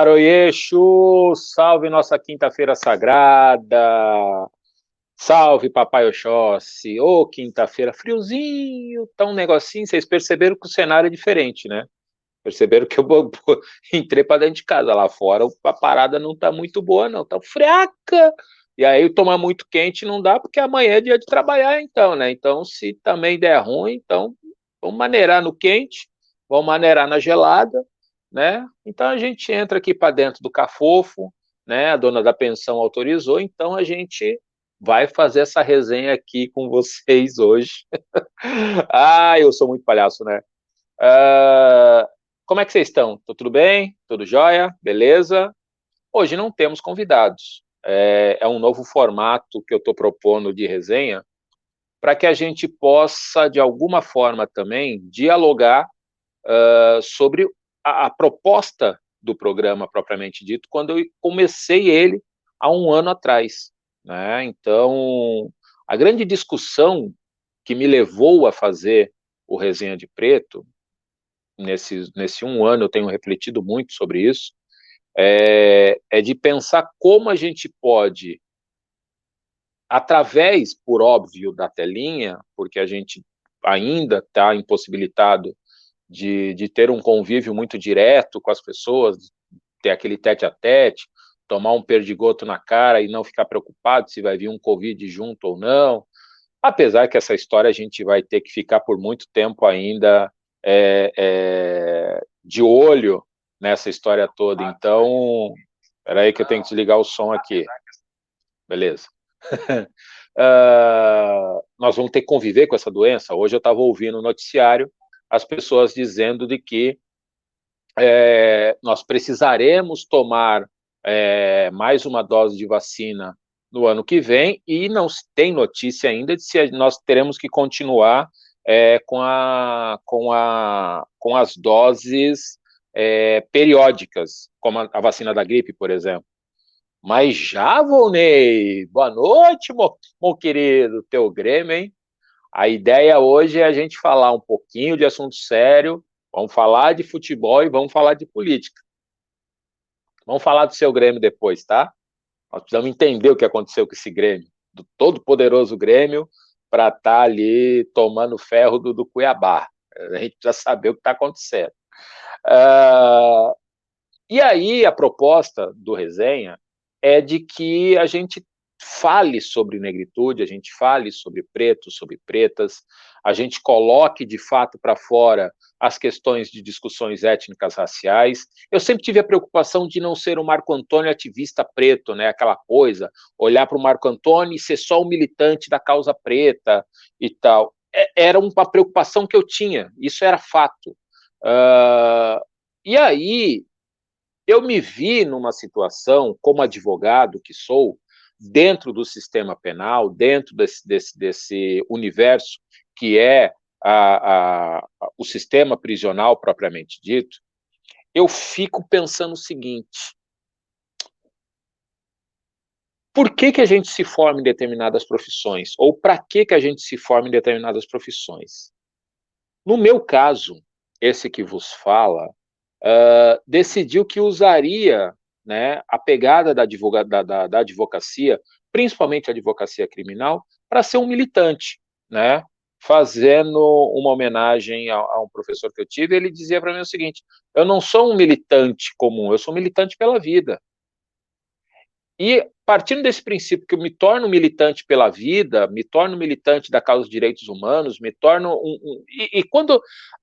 Aroie, Exu, salve nossa quinta-feira sagrada, salve Papai Oxóssi, ô quinta-feira, friozinho, tá um negocinho, vocês perceberam que o cenário é diferente, né? Perceberam que eu entrei para dentro de casa, lá fora a parada não tá muito boa não, tá fraca, e aí tomar muito quente não dá, porque amanhã é dia de trabalhar então, né? Então se também der ruim, então vamos maneirar no quente, vamos maneirar na gelada, né? Então a gente entra aqui para dentro do cafofo, né? A dona da pensão autorizou, então a gente vai fazer essa resenha aqui com vocês hoje. Ah, eu sou muito palhaço, né? Uh, como é que vocês estão? Tudo bem? Tudo jóia? Beleza? Hoje não temos convidados. É um novo formato que eu estou propondo de resenha para que a gente possa, de alguma forma também, dialogar sobre a proposta do programa propriamente dito, quando eu comecei ele há um ano atrás, né? Então, a grande discussão que me levou a fazer o Resenha de Preto, nesse um ano eu tenho refletido muito sobre isso, é de pensar como a gente pode, através, por óbvio, da telinha, porque a gente ainda está impossibilitado de ter um convívio muito direto com as pessoas, ter aquele tete-a-tete, tomar um perdigoto na cara e não ficar preocupado se vai vir um Covid junto ou não, apesar que essa história a gente vai ter que ficar por muito tempo ainda de olho nessa história toda. Então, espera aí que eu tenho que desligar o som aqui. Beleza. Nós vamos ter que conviver com essa doença. Hoje eu estava ouvindo no noticiário as pessoas dizendo de que nós precisaremos tomar mais uma dose de vacina no ano que vem, e não se tem notícia ainda de se nós teremos que continuar com as doses periódicas, como a vacina da gripe, por exemplo. Mas já, Volney, boa noite, meu querido, teu Grêmio, hein? A ideia hoje é a gente falar um pouquinho de assunto sério, vamos falar de futebol e vamos falar de política. Vamos falar do seu Grêmio depois, tá? Nós precisamos entender o que aconteceu com esse Grêmio, do todo poderoso Grêmio, para estar ali tomando ferro do Cuiabá. A gente precisa saber o que está acontecendo. E aí a proposta do Resenha é de que a gente fale sobre negritude, a gente fale sobre pretos, sobre pretas, a gente coloque de fato para fora as questões de discussões étnicas raciais. Eu sempre tive a preocupação de não ser um Marco Antônio ativista preto, né? Aquela coisa, olhar para o Marco Antônio e ser só um militante da causa preta e tal. Era uma preocupação que eu tinha, isso era fato. E aí eu me vi numa situação, como advogado que sou, dentro do sistema penal, dentro desse universo que é o sistema prisional propriamente dito, eu fico pensando o seguinte: por que a gente se forma em determinadas profissões? Ou para que a gente se forma em determinadas profissões? No meu caso, esse que vos fala, decidiu que usaria, né, a pegada da advocacia, principalmente a advocacia criminal, para ser um militante, né, fazendo uma homenagem a um professor que eu tive. Ele dizia para mim o seguinte: eu não sou um militante comum, eu sou um militante pela vida. E partindo desse princípio que eu me torno militante pela vida, me torno militante da causa dos direitos humanos, me torno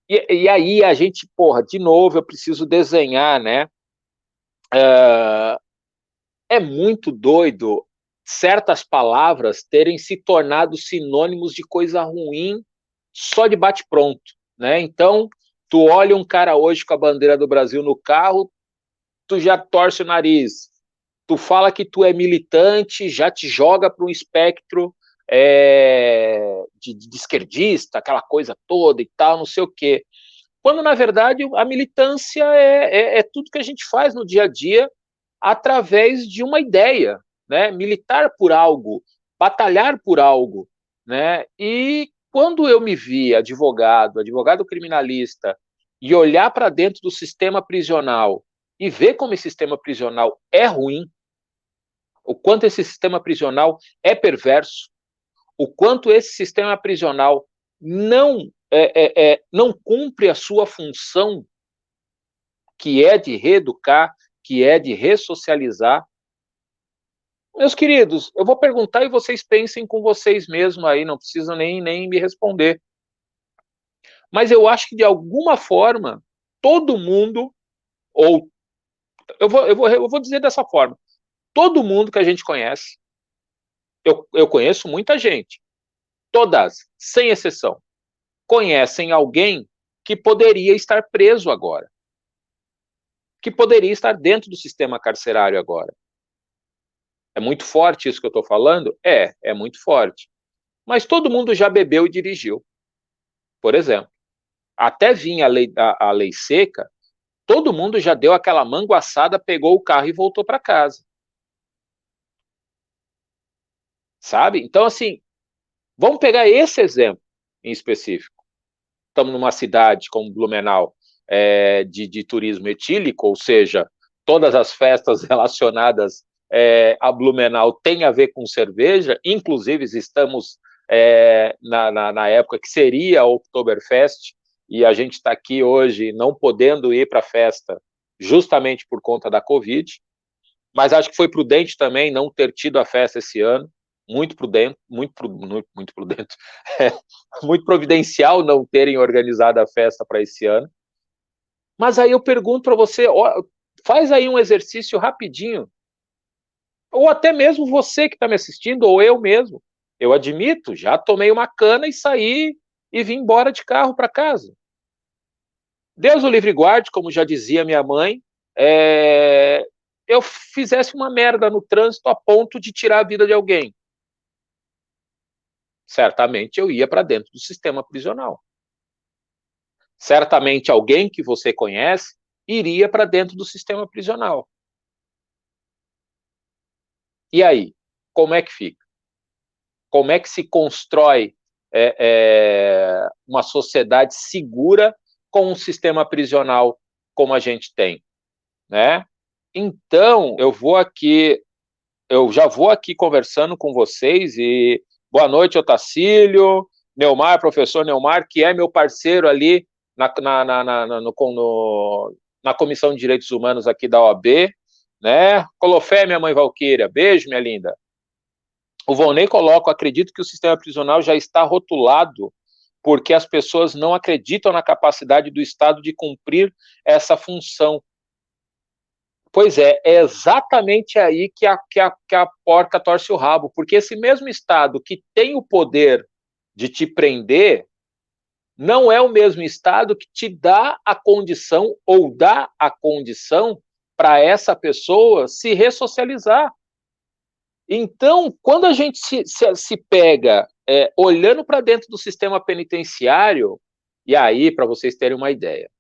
e aí a gente, porra, de novo eu preciso desenhar, né? É muito doido certas palavras terem se tornado sinônimos de coisa ruim só de bate-pronto, né? Então, tu olha um cara hoje com a bandeira do Brasil no carro, tu já torce o nariz. Tu fala que tu é militante, já te joga para um espectro de esquerdista, aquela coisa toda e tal, não sei o quê. Quando, na verdade, a militância é tudo que a gente faz no dia a dia através de uma ideia, né? Militar por algo, batalhar por algo, né? E quando eu me vi advogado criminalista, e olhar para dentro do sistema prisional e ver como esse sistema prisional é ruim, o quanto esse sistema prisional é perverso, o quanto esse sistema prisional não cumpre a sua função, que é de reeducar, que é de ressocializar. Meus queridos, eu vou perguntar e vocês pensem com vocês mesmos aí, não precisam nem me responder. Mas eu acho que, de alguma forma, todo mundo, ou eu vou dizer dessa forma, todo mundo que a gente conhece, eu conheço muita gente, todas, sem exceção, conhecem alguém que poderia estar preso agora, que poderia estar dentro do sistema carcerário agora. É muito forte isso que eu estou falando? É muito forte. Mas todo mundo já bebeu e dirigiu, por exemplo. Até vir a lei seca, todo mundo já deu aquela manguaçada, pegou o carro e voltou para casa. Sabe? Então, assim, vamos pegar esse exemplo em específico. Estamos numa cidade como Blumenau, de turismo etílico, ou seja, todas as festas relacionadas a Blumenau têm a ver com cerveja, inclusive estamos na época que seria a Oktoberfest, e a gente está aqui hoje não podendo ir para a festa justamente por conta da Covid, mas acho que foi prudente também não ter tido a festa esse ano, muito prudente, muito prudente, muito providencial não terem organizado a festa para esse ano. Mas aí eu pergunto para você, ó, faz aí um exercício rapidinho, ou até mesmo você que está me assistindo, ou eu mesmo. Eu admito, já tomei uma cana e saí e vim embora de carro para casa. Deus o livre guarde, como já dizia minha mãe, eu fizesse uma merda no trânsito a ponto de tirar a vida de alguém. Certamente eu ia para dentro do sistema prisional. Certamente alguém que você conhece iria para dentro do sistema prisional. E aí, como é que fica? Como é que se constrói uma sociedade segura com um sistema prisional como a gente tem, né? Então, eu já vou aqui conversando com vocês e boa noite, Otacílio, Neumar, professor Neumar, que é meu parceiro ali na Comissão de Direitos Humanos aqui da OAB, né? Colofé, minha mãe Valquíria, beijo, minha linda. O Volney coloca, acredito que o sistema prisional já está rotulado porque as pessoas não acreditam na capacidade do Estado de cumprir essa função. Pois é exatamente aí que a porca torce o rabo, porque esse mesmo Estado que tem o poder de te prender, não é o mesmo Estado que te dá a condição, ou dá a condição, para essa pessoa se ressocializar. Então, quando a gente se pega olhando para dentro do sistema penitenciário, e aí, para vocês terem uma ideia,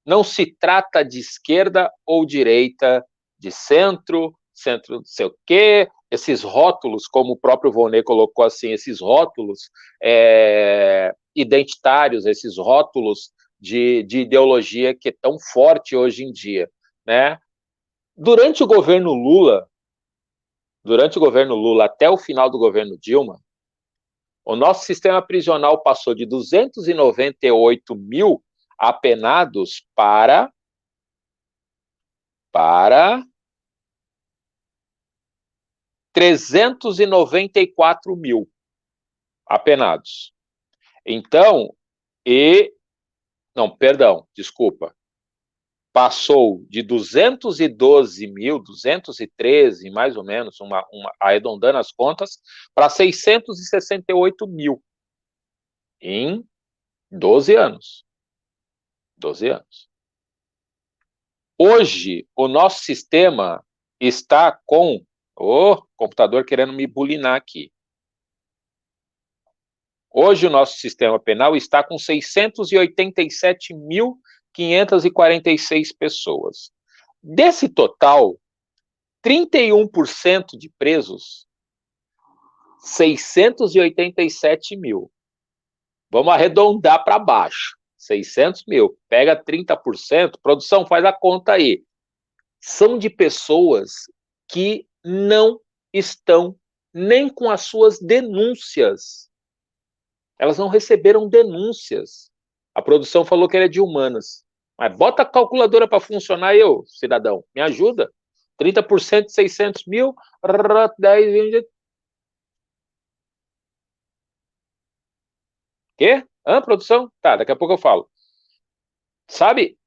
não se trata de esquerda ou direita, de centro, centro não sei o quê, esses rótulos, como o próprio Volney colocou assim, esses rótulos identitários, esses rótulos de ideologia que é tão forte hoje em dia, né? Durante o governo Lula até o final do governo Dilma, o nosso sistema prisional passou de 298 mil apenados para 394 mil apenados. Então, desculpa, passou de 212 mil, 213, mais ou menos, arredondando as contas, para 668 mil em 12 anos. 12 anos. Hoje, o nosso sistema está com o computador querendo me bulinar aqui. Hoje, o nosso sistema penal está com 687.546 pessoas. Desse total, 31% de presos, 687 mil. Vamos arredondar para baixo. 600 mil. Pega 30%, produção, faz a conta aí. são de pessoas que não estão nem com as suas denúncias. Elas não receberam denúncias. A produção falou que era de humanas. Mas bota a calculadora para funcionar, eu, cidadão. Me ajuda. 30% de 600 mil, 10, 20... Quê? Hã, produção? Tá, daqui a pouco eu falo. Sabe,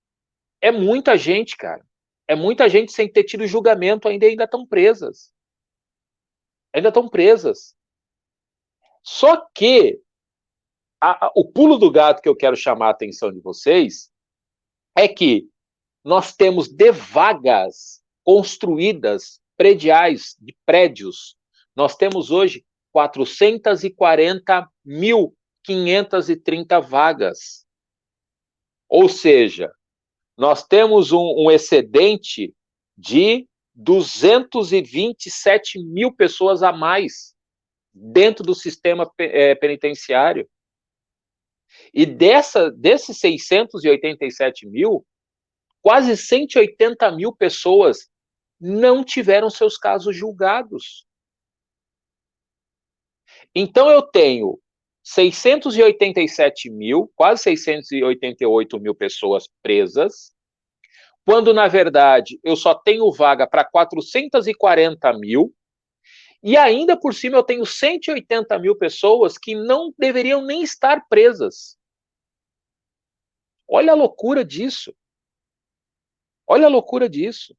é muita gente, cara. É muita gente sem ter tido julgamento ainda estão presas. Ainda estão presas. Só que o pulo do gato que eu quero chamar a atenção de vocês é que nós temos de vagas construídas, prediais, de prédios, nós temos hoje 440.530 vagas. Ou seja, nós temos um excedente de 227 mil pessoas a mais dentro do sistema penitenciário. E desses 687 mil, quase 180 mil pessoas não tiveram seus casos julgados. Então eu tenho 687 mil, quase 688 mil pessoas presas, quando na verdade eu só tenho vaga para 440 mil, e ainda por cima eu tenho 180 mil pessoas que não deveriam nem estar presas. Olha a loucura disso. Olha a loucura disso.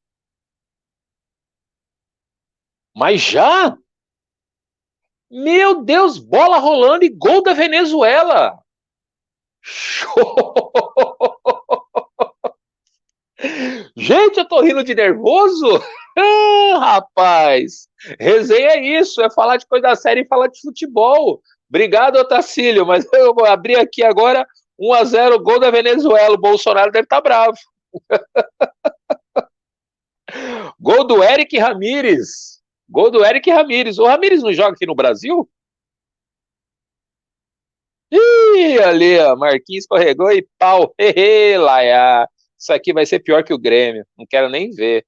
Mas já? Meu Deus, bola rolando e gol da Venezuela. Show! Gente, eu tô rindo de nervoso? Ah, rapaz, resenha é isso, é falar de coisa séria e falar de futebol. Obrigado, Otacílio, mas eu vou abrir aqui agora 1-0, gol da Venezuela. O Bolsonaro deve estar bravo. Gol do Eric Ramírez. Gol do Eric Ramírez. O Ramírez não joga aqui no Brasil? Ih, ali, ó, Marquinhos escorregou e pau. Laia. Isso aqui vai ser pior que o Grêmio. Não quero nem ver.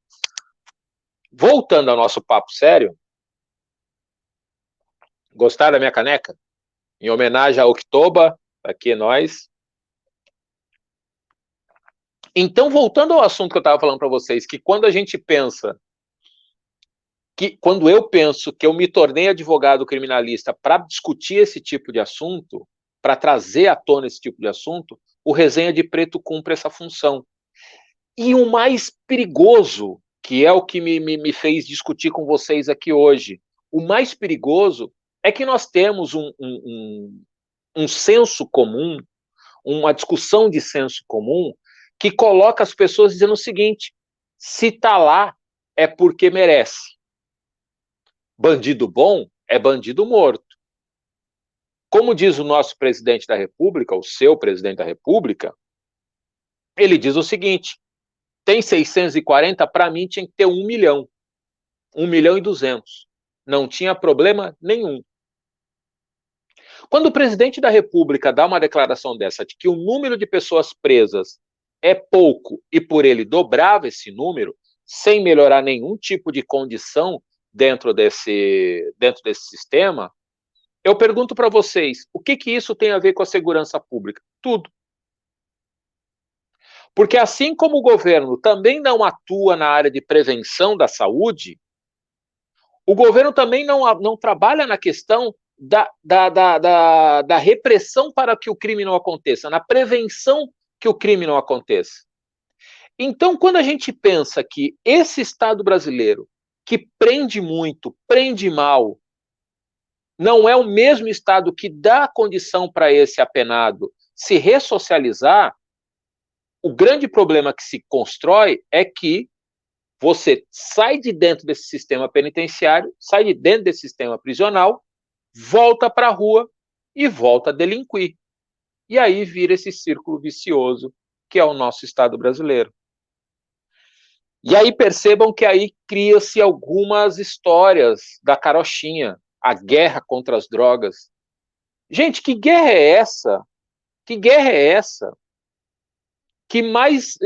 Voltando ao nosso papo sério, gostaram da minha caneca? Em homenagem a Oktoba, aqui é nós. Então, voltando ao assunto que eu estava falando para vocês, que quando a gente pensa, quando eu penso que eu me tornei advogado criminalista para discutir esse tipo de assunto, para trazer à tona esse tipo de assunto, o Resenha de Preto cumpre essa função. E o mais perigoso, que é o que me fez discutir com vocês aqui hoje, o mais perigoso é que nós temos um senso comum, uma discussão de senso comum, que coloca as pessoas dizendo o seguinte: se está lá, é porque merece. Bandido bom é bandido morto. Como diz o nosso presidente da República, o seu presidente da República, ele diz o seguinte: tem 640, para mim tinha que ter 1 milhão. 1.200.000. Não tinha problema nenhum. Quando o presidente da República dá uma declaração dessa, de que o número de pessoas presas é pouco e por ele dobrava esse número, sem melhorar nenhum tipo de condição dentro desse sistema, eu pergunto para vocês, o que isso tem a ver com a segurança pública? Tudo. Porque assim como o governo também não atua na área de prevenção da saúde, o governo também não trabalha na questão da repressão para que o crime não aconteça, na prevenção que o crime não aconteça. Então, quando a gente pensa que esse Estado brasileiro, que prende muito, prende mal, não é o mesmo Estado que dá condição para esse apenado se ressocializar, o grande problema que se constrói é que você sai de dentro desse sistema penitenciário, sai de dentro desse sistema prisional, volta para a rua e volta a delinquir. E aí vira esse círculo vicioso que é o nosso Estado brasileiro. E aí percebam que aí cria-se algumas histórias da carochinha, a guerra contra as drogas. Gente, que guerra é essa? Que guerra é essa? mais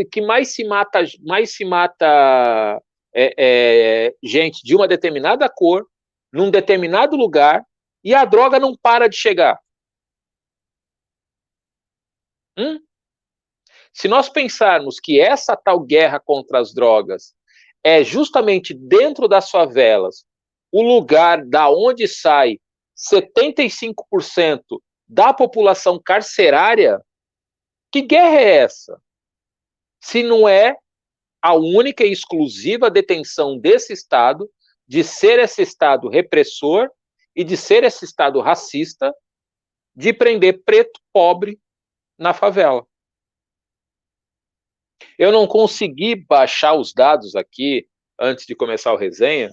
se mata gente de uma determinada cor, num determinado lugar, e a droga não para de chegar. Se nós pensarmos que essa tal guerra contra as drogas é justamente dentro das favelas, o lugar da onde sai 75% da população carcerária, que guerra é essa? Se não é a única e exclusiva detenção desse Estado, de ser esse Estado repressor e de ser esse Estado racista, de prender preto pobre na favela. Eu não consegui baixar os dados aqui antes de começar o resenha,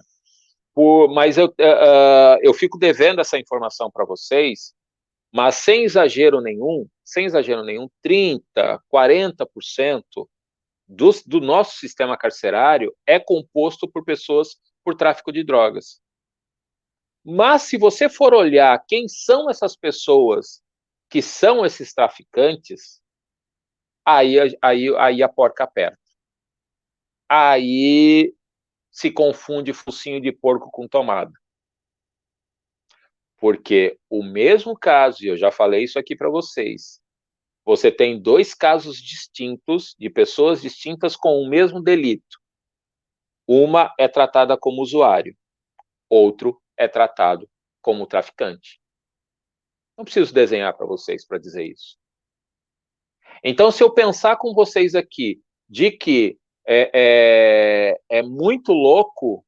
mas eu fico devendo essa informação para vocês, mas sem exagero nenhum, 30%, 40% do nosso sistema carcerário é composto por pessoas por tráfico de drogas. Mas se você for olhar quem são essas pessoas que são esses traficantes, aí a porca aperta. Aí se confunde focinho de porco com tomada. Porque o mesmo caso, e eu já falei isso aqui para vocês, você tem dois casos distintos, de pessoas distintas com o mesmo delito. Uma é tratada como usuário, outro é tratado como traficante. Não preciso desenhar para vocês para dizer isso. Então, se eu pensar com vocês aqui de que é muito louco.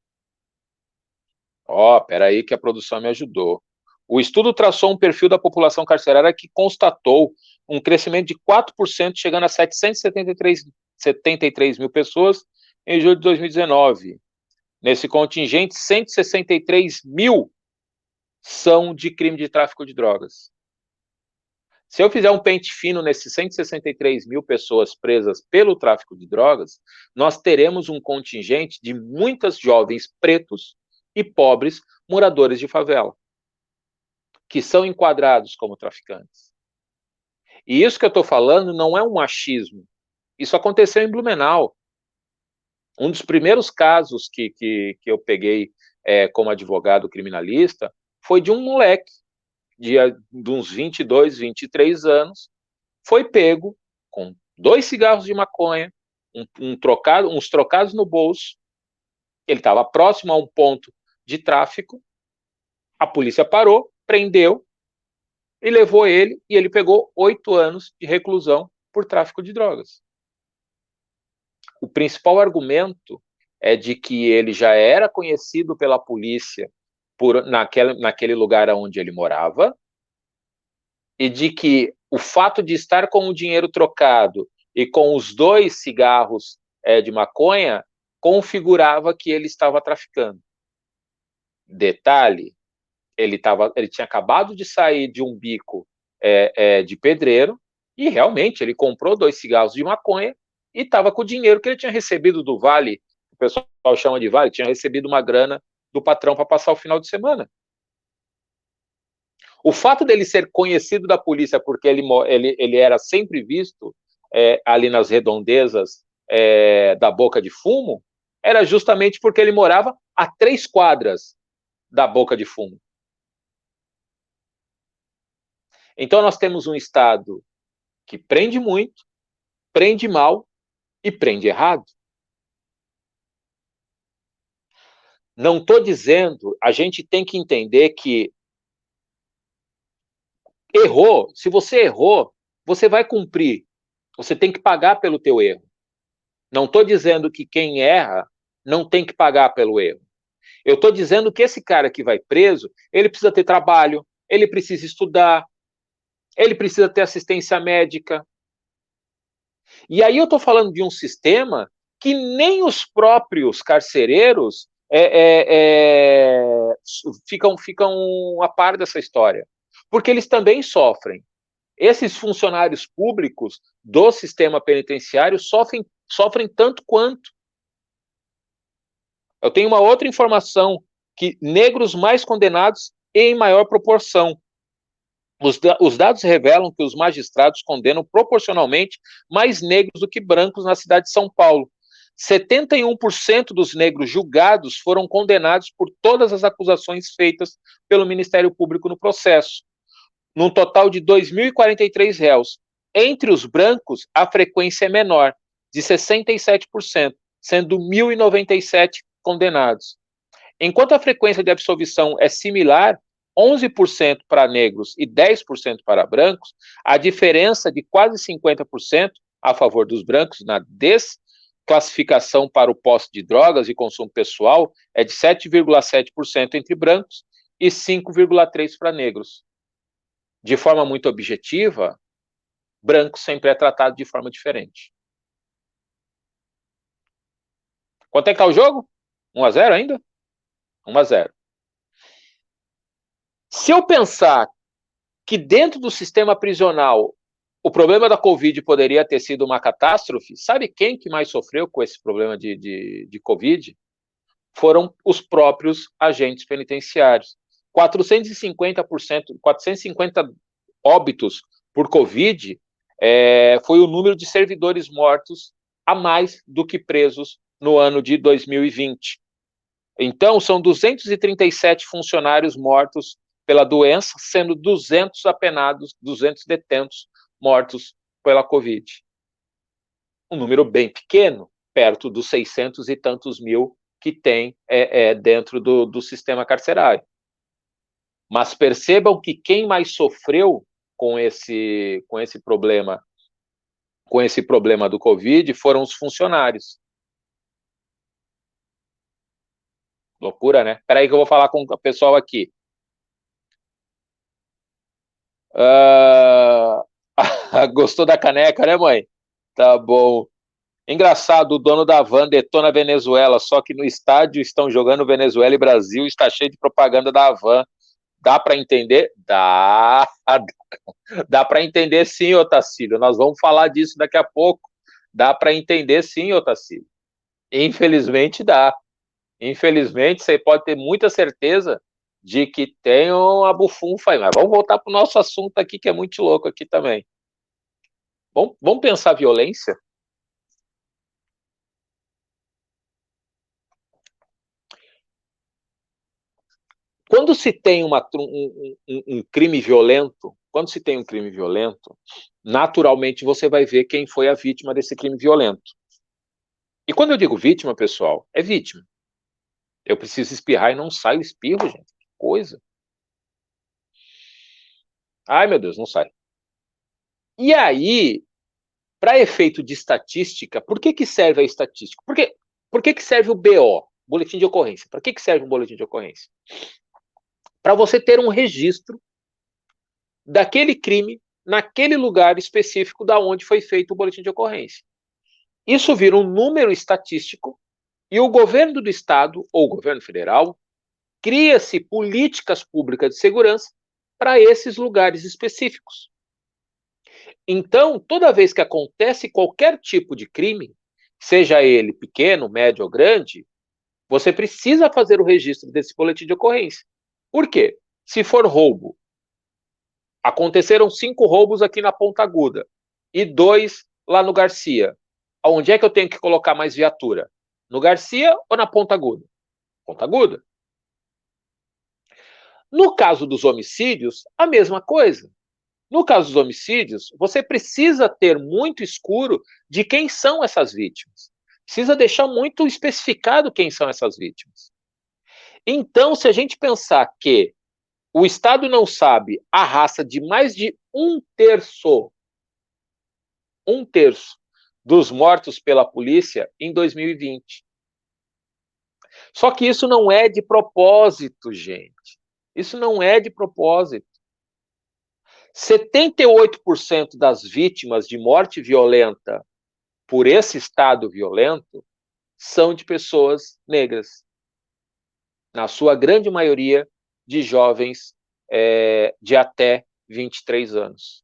Peraí que a produção me ajudou. O estudo traçou um perfil da população carcerária que constatou um crescimento de 4%, chegando a 773 mil pessoas em julho de 2019. Nesse contingente, 163 mil são de crime de tráfico de drogas. Se eu fizer um pente fino nesses 163 mil pessoas presas pelo tráfico de drogas, nós teremos um contingente de muitas jovens pretos e pobres moradores de favela, que são enquadrados como traficantes. E isso que eu estou falando não é um machismo. Isso aconteceu em Blumenau. Um dos primeiros casos que eu peguei como advogado criminalista foi de um moleque de uns 22, 23 anos, foi pego com 2 cigarros de maconha, uns trocados no bolso. Ele estava próximo a um ponto de tráfico. A polícia parou, prendeu e levou ele, e ele pegou 8 anos de reclusão por tráfico de drogas. O principal argumento é de que ele já era conhecido pela polícia naquele lugar onde ele morava, e de que o fato de estar com o dinheiro trocado e com os 2 cigarros de maconha configurava que ele estava traficando. Detalhe, ele tinha acabado de sair de um bico de pedreiro, e realmente ele comprou 2 cigarros de maconha e estava com o dinheiro que ele tinha recebido do Vale, o pessoal chama de Vale, tinha recebido uma grana do patrão para passar o final de semana. O fato dele ser conhecido da polícia porque ele era sempre visto ali nas redondezas da Boca de Fumo, era justamente porque ele morava a 3 quadras da Boca de Fumo. Então nós temos um Estado que prende muito, prende mal e prende errado. Não estou dizendo, a gente tem que entender que errou, se você errou, você vai cumprir, você tem que pagar pelo teu erro. Não estou dizendo que quem erra não tem que pagar pelo erro. Eu estou dizendo que esse cara que vai preso, ele precisa ter trabalho, ele precisa estudar, ele precisa ter assistência médica. E aí eu estou falando de um sistema que nem os próprios carcereiros ficam a par dessa história, porque eles também sofrem. Esses funcionários públicos do sistema penitenciário sofrem tanto quanto. Eu tenho uma outra informação, que negros mais condenados em maior proporção. Os dados revelam que os magistrados condenam proporcionalmente mais negros do que brancos na cidade de São Paulo. 71% dos negros julgados foram condenados por todas as acusações feitas pelo Ministério Público no processo, num total de 2.043 réus. Entre os brancos, a frequência é menor, de 67%, sendo 1.097 condenados. Enquanto a frequência de absolvição é similar, 11% para negros e 10% para brancos, a diferença de quase 50% a favor dos brancos na desclassificação para o posse de drogas e consumo pessoal é de 7,7% entre brancos e 5,3% para negros. De forma muito objetiva, branco sempre é tratado de forma diferente. Quanto é que está o jogo? 1-0 ainda? 1-0. Se eu pensar que dentro do sistema prisional o problema da Covid poderia ter sido uma catástrofe, sabe quem que mais sofreu com esse problema de Covid? Foram os próprios agentes penitenciários. 450 óbitos por Covid foi o número de servidores mortos a mais do que presos no ano de 2020. Então, são 237 funcionários mortos pela doença, sendo 200 apenados, 200 detentos mortos pela Covid. Um número bem pequeno, perto dos 600 e tantos mil que tem dentro do sistema carcerário. Mas percebam que quem mais sofreu com esse problema do Covid foram os funcionários. Loucura, né? Espera aí que eu vou falar com o pessoal aqui. Gostou da caneca, né, mãe? Tá bom. Engraçado, o dono da van detona a Venezuela, só que no estádio estão jogando Venezuela e Brasil, está cheio de propaganda da van. Dá para entender? Dá para entender sim, Otacílio. Nós vamos falar disso daqui a pouco. Dá para entender sim, Otacílio. Infelizmente dá. Infelizmente, você pode ter muita certeza de que tem uma bufunfa aí. Mas vamos voltar para o nosso assunto aqui, que é muito louco aqui também. Vamos pensar violência? Quando se tem um crime violento, naturalmente você vai ver quem foi a vítima desse crime violento. E quando eu digo vítima, pessoal, é vítima. Eu preciso espirrar e não sai o espirro, gente. Que coisa. Ai, meu Deus, não sai. E aí, para efeito de estatística, por que serve a estatística? Por que serve o BO, boletim de ocorrência? Para que serve um boletim de ocorrência? Para você ter um registro daquele crime naquele lugar específico da onde foi feito o boletim de ocorrência. Isso vira um número estatístico e o governo do estado ou o governo federal cria-se políticas públicas de segurança para esses lugares específicos. Então, toda vez que acontece qualquer tipo de crime, seja ele pequeno, médio ou grande, você precisa fazer o registro desse boletim de ocorrência. Por quê? Se for roubo, aconteceram 5 roubos aqui na Ponta Aguda e 2 lá no Garcia. Onde é que eu tenho que colocar mais viatura? No Garcia ou na Ponta Aguda? Ponta Aguda. No caso dos homicídios, a mesma coisa. No caso dos homicídios, você precisa ter muito escuro de quem são essas vítimas. Precisa deixar muito especificado quem são essas vítimas. Então, se a gente pensar que o Estado não sabe a raça de mais de um terço dos mortos pela polícia em 2020. Só que isso não é de propósito, gente. Isso não é de propósito. 78% das vítimas de morte violenta por esse estado violento são de pessoas negras. Na sua grande maioria, de jovens de até 23 anos.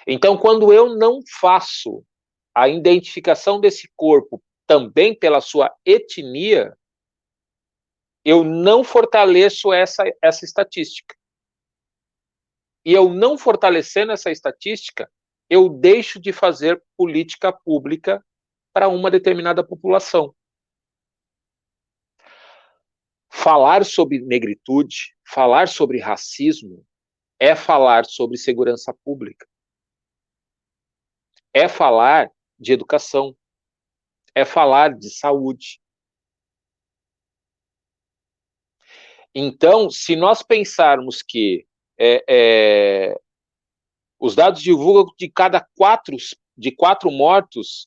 Então, quando eu não faço a identificação desse corpo também pela sua etnia, eu não fortaleço essa estatística. e eu não fortalecendo essa estatística, eu deixo de fazer política pública para uma determinada população. Falar sobre negritude, falar sobre racismo, é falar sobre segurança pública, é falar de educação, é falar de saúde. Então, se nós pensarmos que os dados divulgam de quatro mortos,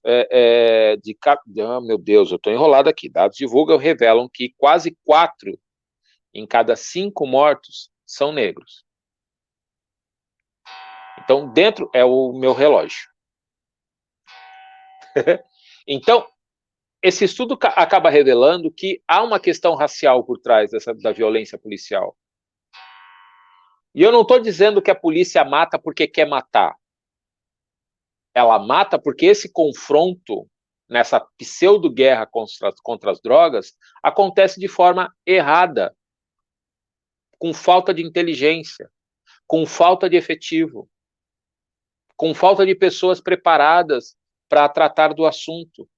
meu Deus, eu estou enrolado aqui. Dados divulgam revelam que quase 4 em cada 5 mortos são negros. Então, dentro é o meu relógio. Então, esse estudo acaba revelando que há uma questão racial por trás da violência policial. E eu não estou dizendo que a polícia mata porque quer matar. Ela mata porque esse confronto, nessa pseudo-guerra contra as drogas, acontece de forma errada, com falta de inteligência, com falta de efetivo, com falta de pessoas preparadas para tratar do assunto.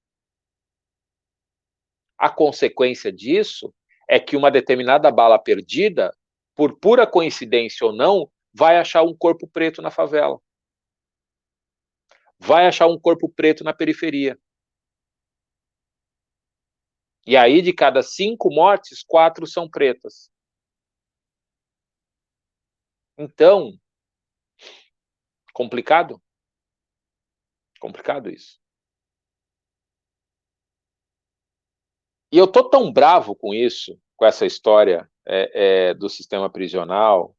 A consequência disso é que uma determinada bala perdida, por pura coincidência ou não, vai achar um corpo preto na favela. Vai achar um corpo preto na periferia. E aí, de cada 5 mortes, 4 são pretas. Então, complicado? Complicado isso. E eu tô tão bravo com isso, com essa história do sistema prisional,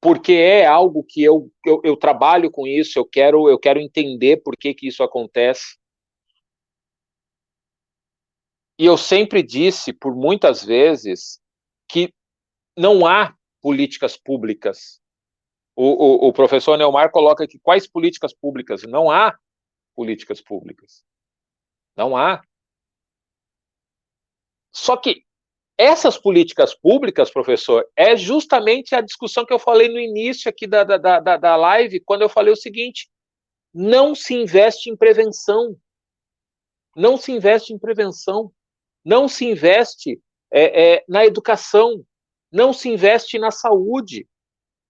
porque é algo que eu trabalho com isso, eu quero entender por que isso acontece. E eu sempre disse, por muitas vezes, que não há políticas públicas. O professor Neomar coloca aqui quais políticas públicas. Não há políticas públicas. Não há. Só que essas políticas públicas, professor, é justamente a discussão que eu falei no início aqui da live, quando eu falei o seguinte: não se investe em prevenção. Não se investe em prevenção. Não se investe na educação. Não se investe na saúde.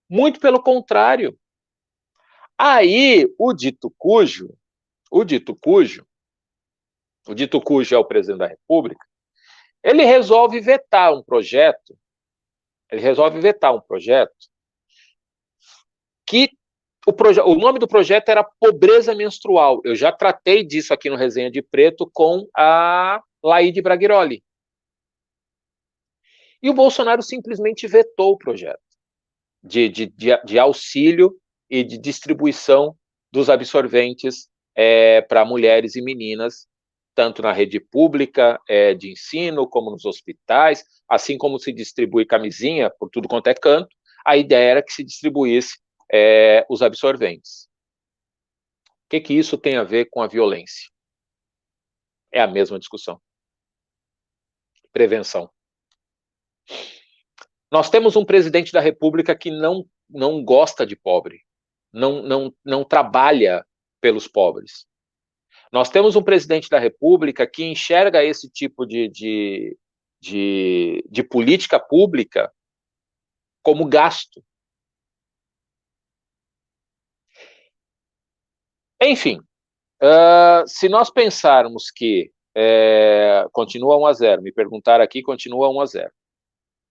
Muito pelo contrário. Aí, o dito cujo é o presidente da República, ele resolve vetar um projeto, que o nome do projeto era pobreza menstrual. Eu já tratei disso aqui no Resenha de Preto com a Laide Braguiroli. E o Bolsonaro simplesmente vetou o projeto de auxílio e de distribuição dos absorventes para mulheres e meninas, tanto na rede pública de ensino, como nos hospitais, assim como se distribui camisinha por tudo quanto é canto, a ideia era que se distribuísse os absorventes. O que isso tem a ver com a violência? É a mesma discussão. Prevenção. Nós temos um presidente da República que não gosta de pobre, não trabalha pelos pobres. Nós temos um presidente da República que enxerga esse tipo de política pública como gasto. Enfim, se nós pensarmos que continua 1-0, me perguntaram aqui, continua 1-0.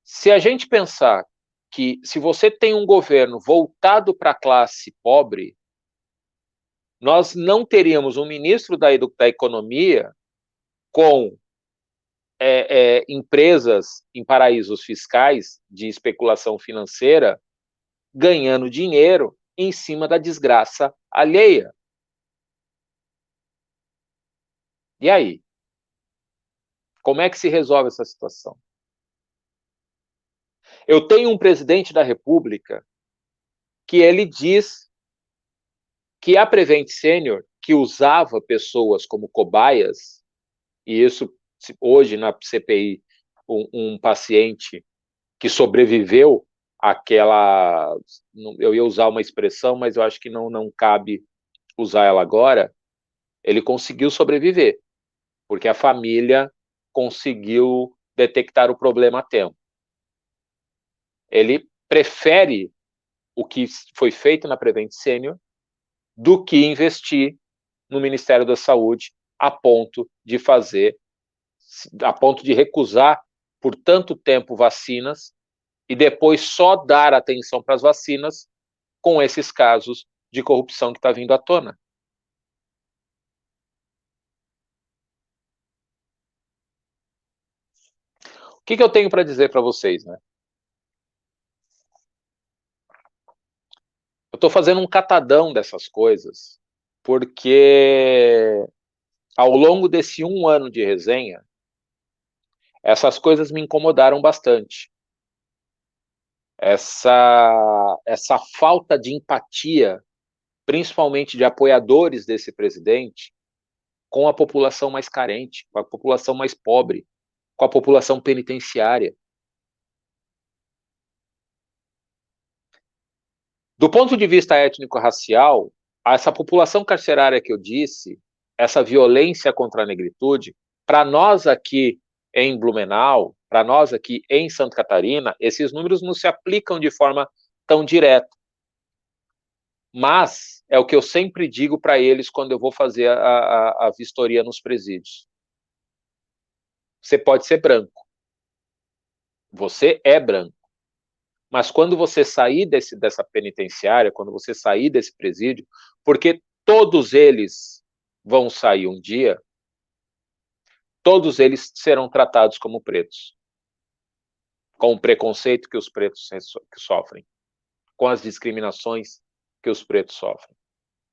Se a gente pensar que se você tem um governo voltado para a classe pobre, nós não teríamos um ministro da Economia com empresas em paraísos fiscais de especulação financeira ganhando dinheiro em cima da desgraça alheia. E aí? Como é que se resolve essa situação? Eu tenho um presidente da República que ele diz que a Prevent Senior, que usava pessoas como cobaias, e isso hoje na CPI, um paciente que sobreviveu aquela... Eu ia usar uma expressão, mas eu acho que não cabe usar ela agora. Ele conseguiu sobreviver, porque a família conseguiu detectar o problema a tempo. Ele prefere o que foi feito na Prevent Senior do que investir no Ministério da Saúde a ponto de recusar por tanto tempo vacinas e depois só dar atenção para as vacinas com esses casos de corrupção que está vindo à tona. O que eu tenho para dizer para vocês, né? Eu estou fazendo um catadão dessas coisas, porque ao longo desse 1 ano de resenha, essas coisas me incomodaram bastante. Essa falta de empatia, principalmente de apoiadores desse presidente, com a população mais carente, com a população mais pobre, com a população penitenciária. Do ponto de vista étnico-racial, essa população carcerária que eu disse, essa violência contra a negritude, para nós aqui em Blumenau, para nós aqui em Santa Catarina, esses números não se aplicam de forma tão direta. Mas é o que eu sempre digo para eles quando eu vou fazer a vistoria nos presídios. Você pode ser branco. Você é branco. Mas quando você sair dessa penitenciária, quando você sair desse presídio, porque todos eles vão sair um dia, todos eles serão tratados como pretos, com o preconceito que os pretos sofrem, com as discriminações que os pretos sofrem.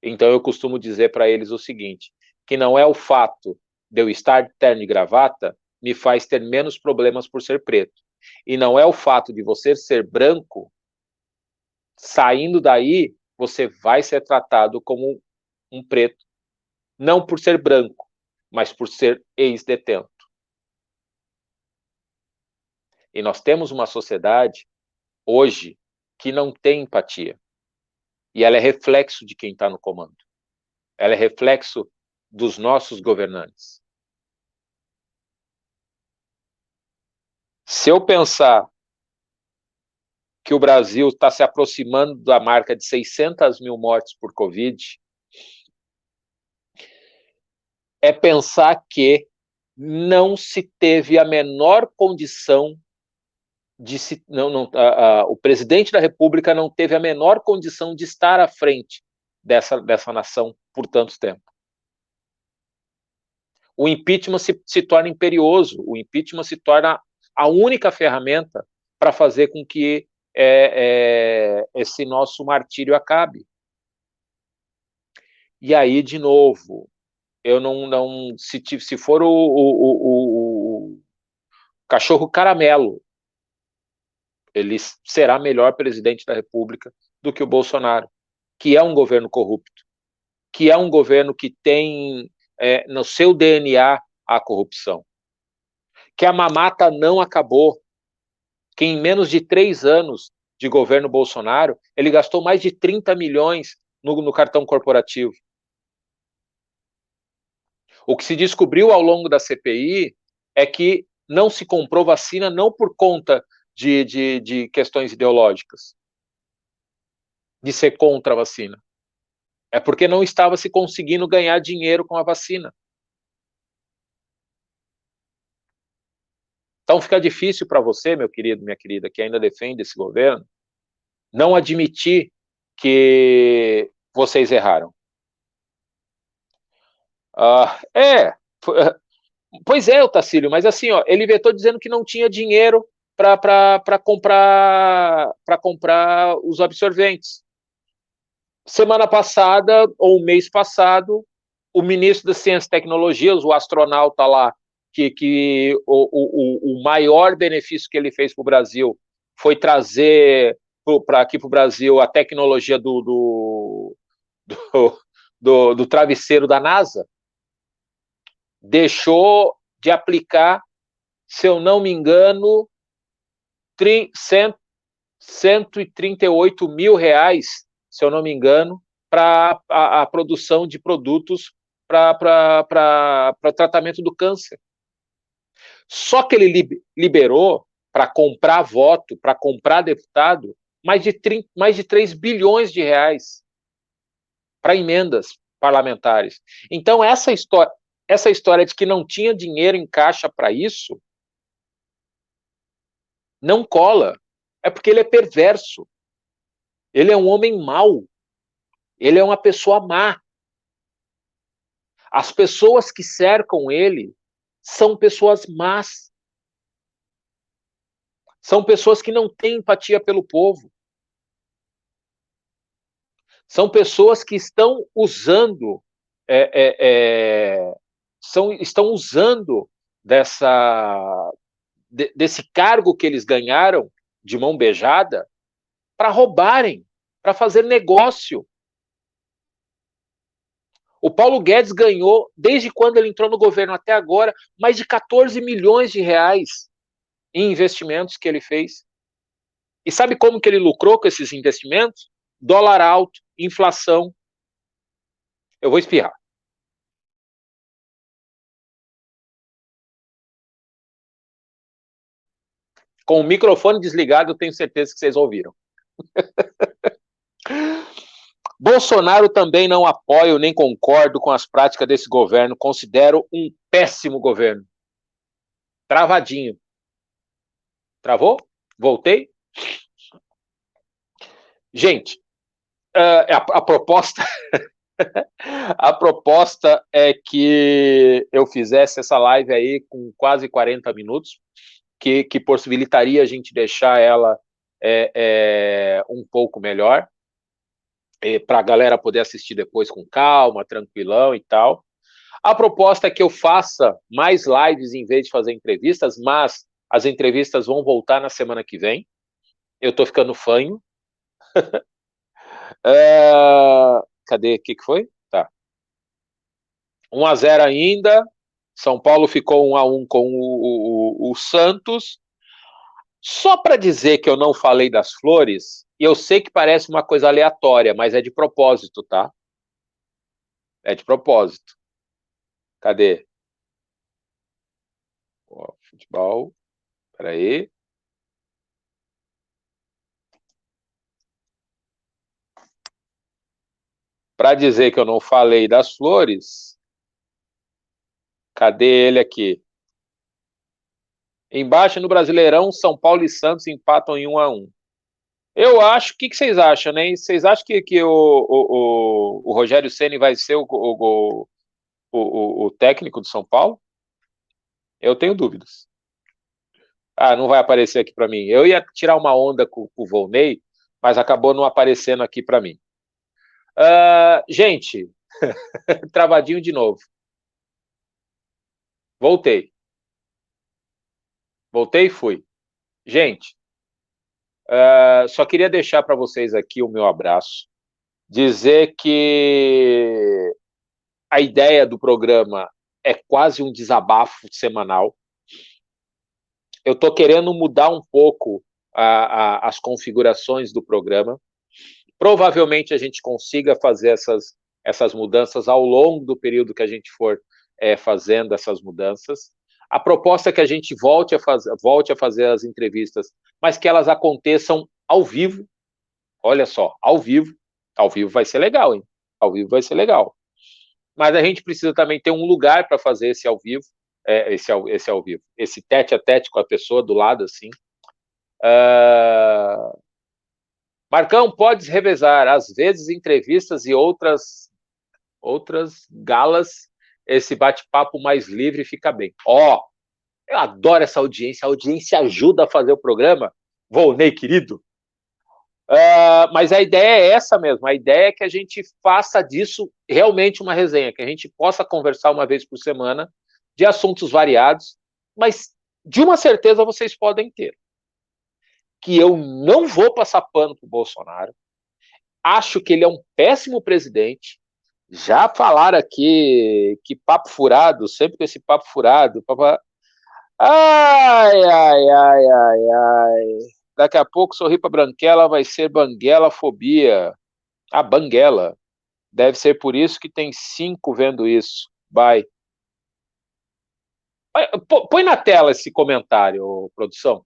Então eu costumo dizer para eles o seguinte, que não é o fato de eu estar de terno e gravata me faz ter menos problemas por ser preto. E não é o fato de você ser branco, saindo daí, você vai ser tratado como um preto, não por ser branco, mas por ser ex-detento. E nós temos uma sociedade, hoje, que não tem empatia. E ela é reflexo de quem está no comando. Ela é reflexo dos nossos governantes. Se eu pensar que o Brasil está se aproximando da marca de 600 mil mortes por Covid, é pensar que não se teve a menor condição de se... o presidente da República não teve a menor condição de estar à frente dessa nação por tanto tempo. O impeachment se torna imperioso, o impeachment se torna a única ferramenta para fazer com que esse nosso martírio acabe. E aí, de novo, eu se for o cachorro caramelo, ele será melhor presidente da República do que o Bolsonaro, que é um governo corrupto, que é um governo que tem no seu DNA a corrupção, que a mamata não acabou, que em menos de 3 anos de governo Bolsonaro, ele gastou mais de 30 milhões no cartão corporativo. O que se descobriu ao longo da CPI é que não se comprou vacina não por conta de questões ideológicas, de ser contra a vacina. É porque não estava se conseguindo ganhar dinheiro com a vacina. Então fica difícil para você, meu querido, minha querida, que ainda defende esse governo, não admitir que vocês erraram. Pois é, Otacílio, mas assim, ó, ele vetou dizendo que não tinha dinheiro para comprar os absorventes. Semana passada, ou mês passado, o ministro da Ciência e Tecnologia, o astronauta lá, que o maior benefício que ele fez para o Brasil foi trazer aqui para o Brasil a tecnologia do travesseiro da NASA, deixou de aplicar, se eu não me engano, R$ 138 mil, se eu não me engano, para a produção de produtos para tratamento do câncer. Só que ele liberou para comprar voto, para comprar deputado, mais de 3 bilhões de reais para emendas parlamentares. Então, essa história de que não tinha dinheiro em caixa para isso, não cola. É porque ele é perverso. Ele é um homem mau. Ele é uma pessoa má. As pessoas que cercam ele são pessoas más. São pessoas que não têm empatia pelo povo. São pessoas que estão usando estão usando desse cargo que eles ganharam de mão beijada para roubarem, para fazer negócio. O Paulo Guedes ganhou, desde quando ele entrou no governo até agora, mais de 14 milhões de reais em investimentos que ele fez. E sabe como que ele lucrou com esses investimentos? Dólar alto, inflação. Eu vou espirrar. Com o microfone desligado, eu tenho certeza que vocês ouviram. Bolsonaro também não apoio nem concordo com as práticas desse governo. Considero um péssimo governo. Travadinho. Travou? Voltei? Gente, a proposta a proposta é que eu fizesse essa live aí com quase 40 minutos, que possibilitaria a gente deixar ela um pouco melhor, para a galera poder assistir depois com calma, tranquilão e tal. A proposta é que eu faça mais lives em vez de fazer entrevistas, mas as entrevistas vão voltar na semana que vem. Eu tô ficando fanho. Cadê? O que foi? Tá. 1-0 ainda. São Paulo ficou 1-1 com o Santos. Só para dizer que eu não falei das flores, e eu sei que parece uma coisa aleatória, mas é de propósito, tá? É de propósito. Cadê? Ó, futebol. Peraí. Para dizer que eu não falei das flores, cadê ele aqui? Embaixo no Brasileirão, São Paulo e Santos empatam em 1-1. Eu acho, o que vocês acham, né? Vocês acham que o Rogério Ceni vai ser o técnico do São Paulo? Eu tenho dúvidas. Ah, não vai aparecer aqui para mim. Eu ia tirar uma onda com o Volney, mas acabou não aparecendo aqui para mim. Gente, travadinho de novo. Voltei e fui. Gente, só queria deixar para vocês aqui o meu abraço, dizer que a ideia do programa é quase um desabafo semanal. Eu estou querendo mudar um pouco as configurações do programa. Provavelmente a gente consiga fazer essas mudanças ao longo do período que a gente for fazendo essas mudanças. A proposta é que a gente volte a fazer as entrevistas, mas que elas aconteçam ao vivo. Olha só, ao vivo. Ao vivo vai ser legal, hein? Ao vivo vai ser legal. Mas a gente precisa também ter um lugar para fazer esse ao vivo, esse ao vivo, esse tete a tete com a pessoa do lado, assim. Marcão, podes revezar, às vezes entrevistas e outras galas, esse bate-papo mais livre fica bem. Eu adoro essa audiência, a audiência ajuda a fazer o programa. Volney, querido. Mas a ideia é essa mesmo, a ideia é que a gente faça disso realmente uma resenha, que a gente possa conversar uma vez por semana de assuntos variados, mas de uma certeza vocês podem ter, que eu não vou passar pano pro Bolsonaro, acho que ele é um péssimo presidente, já falaram aqui que papo furado, sempre com esse papo furado, ai, ai, ai, ai, ai. Daqui a pouco, sorrir para Branquela vai ser banguelafobia. A banguela. Deve ser por isso que tem 5 vendo isso. Bye. Põe na tela esse comentário, produção.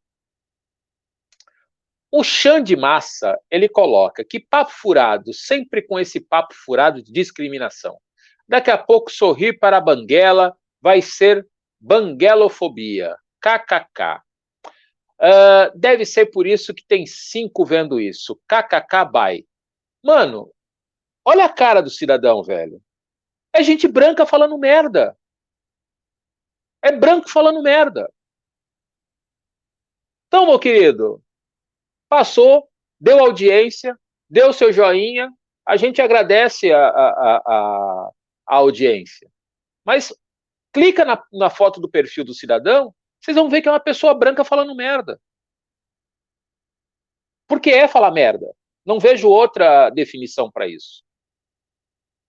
O Xande Massa, ele coloca que papo furado, sempre com esse papo furado de discriminação. Daqui a pouco, sorrir para a banguela vai ser banguelofobia. KKK. Deve ser por isso que tem 5 vendo isso. KKK, bye. Mano, olha a cara do cidadão, velho. É gente branca falando merda. É branco falando merda. Então, meu querido, passou, deu audiência, deu seu joinha, a gente agradece a audiência. Mas clica na foto do perfil do cidadão, vocês vão ver que é uma pessoa branca falando merda. Porque é falar merda. Não vejo outra definição para isso.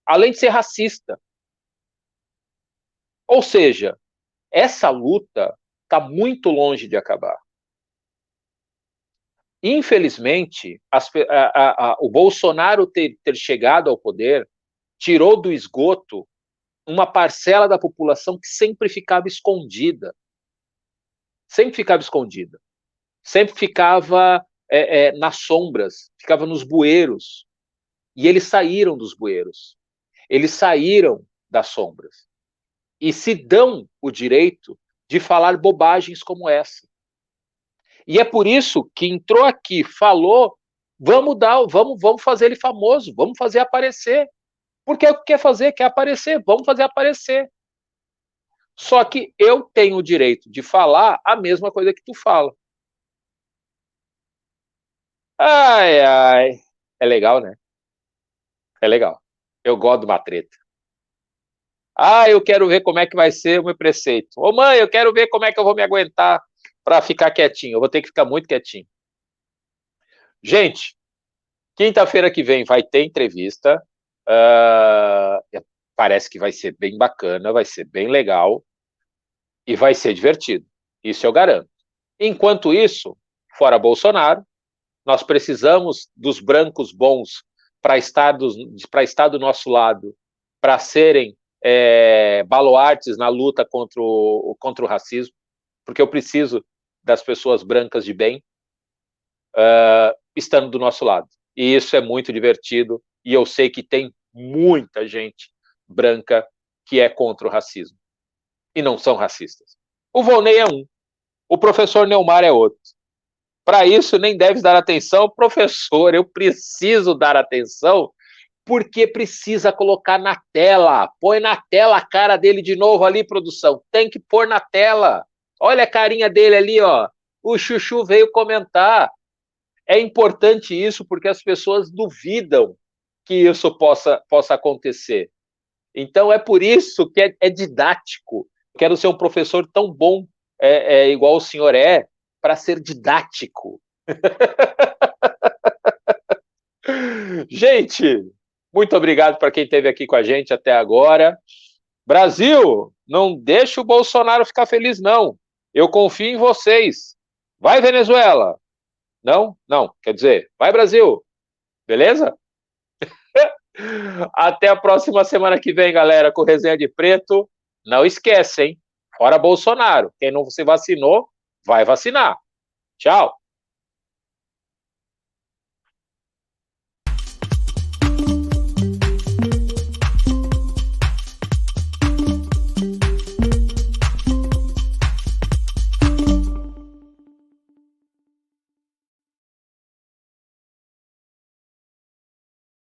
Além de ser racista. Ou seja, essa luta está muito longe de acabar. Infelizmente, o Bolsonaro ter chegado ao poder tirou do esgoto uma parcela da população que sempre ficava escondida. Sempre ficava escondida. Sempre ficava nas sombras, ficava nos bueiros. E eles saíram dos bueiros. Eles saíram das sombras. E se dão o direito de falar bobagens como essa. E é por isso que entrou aqui, falou, vamos fazer ele famoso, vamos fazer aparecer. Porque é o que quer fazer, quer aparecer, vamos fazer aparecer. Só que eu tenho o direito de falar a mesma coisa que tu fala. Ai, ai. É legal, né? É legal. Eu gosto de uma treta. Eu quero ver como é que vai ser o meu preceito. Ô mãe, eu quero ver como é que eu vou me aguentar para ficar quietinho. Eu vou ter que ficar muito quietinho. Gente, quinta-feira que vem vai ter entrevista. Parece que vai ser bem bacana, vai ser bem legal e vai ser divertido. Isso eu garanto. Enquanto isso, fora Bolsonaro, nós precisamos dos brancos bons para estar do nosso lado, para serem baluartes na luta contra o racismo, porque eu preciso das pessoas brancas de bem estando do nosso lado. E isso é muito divertido, e eu sei que tem muita gente branca que é contra o racismo. E não são racistas. O Volney é um. O professor Neumar é outro. Para isso, nem deve dar atenção, professor. Eu preciso dar atenção porque precisa colocar na tela. Põe na tela a cara dele de novo ali, produção. Tem que pôr na tela. Olha a carinha dele ali, ó. O Chuchu veio comentar. É importante isso porque as pessoas duvidam que isso possa acontecer. Então, é por isso que é didático. Eu quero ser um professor tão bom, igual o senhor para ser didático. Gente, muito obrigado para quem esteve aqui com a gente até agora. Brasil, não deixe o Bolsonaro ficar feliz, não. Eu confio em vocês. Vai, Venezuela. Não? Não. Quer dizer, vai, Brasil. Beleza? Até a próxima semana que vem, galera, com Resenha de Preto. Não esquece, hein? Fora Bolsonaro. Quem não se vacinou, vai vacinar. Tchau.